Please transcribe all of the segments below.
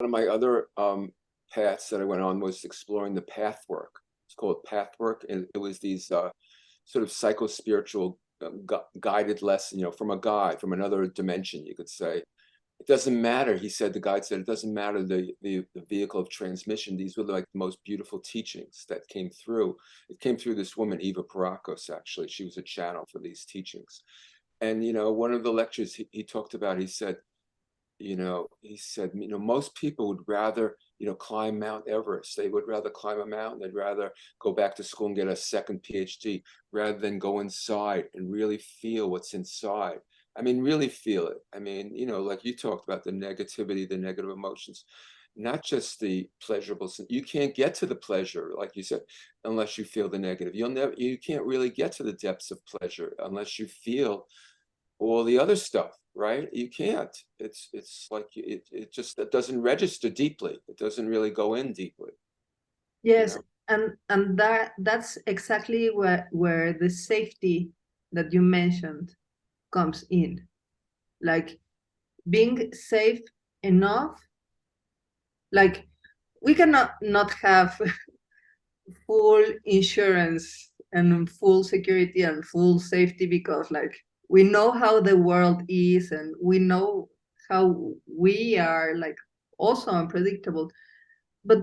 of my other paths that I went on was exploring the path work. It's called path work, and it was these sort of psycho-spiritual guided lesson, from a guide from another dimension, you could say. It doesn't matter, he said, the guide said, it doesn't matter the vehicle of transmission. These were like the most beautiful teachings that came through. It came through this woman, Eva Parakos, actually. She was a channel for these teachings. And, one of the lectures he talked about, most people would rather, climb Mount Everest. They would rather climb a mountain. They'd rather go back to school and get a second PhD rather than go inside and really feel what's inside. I mean, really feel it. I mean, like you talked about the negativity, the negative emotions, not just the pleasurable. You can't get to the pleasure, like you said, unless you feel the negative. You can't really get to the depths of pleasure unless you feel all the other stuff, right? You can't. It's like it doesn't register deeply. It doesn't really go in deeply. Yes, and that's exactly where the safety that you mentioned comes in. Like being safe enough, like we cannot not have full insurance and full security and full safety, because like we know how the world is and we know how we are, like also unpredictable, but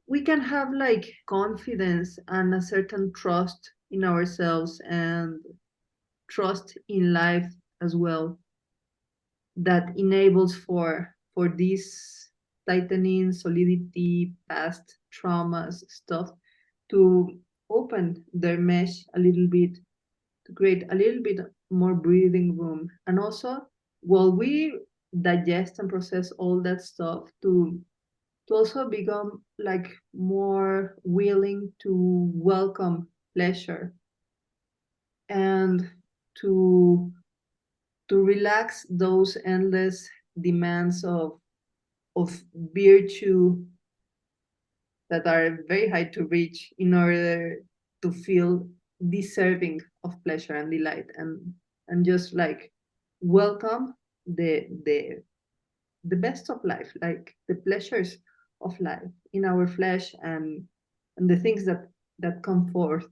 we can have like confidence and a certain trust in ourselves and trust in life as well, that enables for this tightening solidity past traumas stuff to open their mesh a little bit, to create a little bit more breathing room, and also while we digest and process all that stuff, to also become like more willing to welcome pleasure, and to relax those endless demands of virtue that are very hard to reach in order to feel deserving of pleasure and delight, and just like welcome the best of life, like the pleasures of life in our flesh, and the things that come forth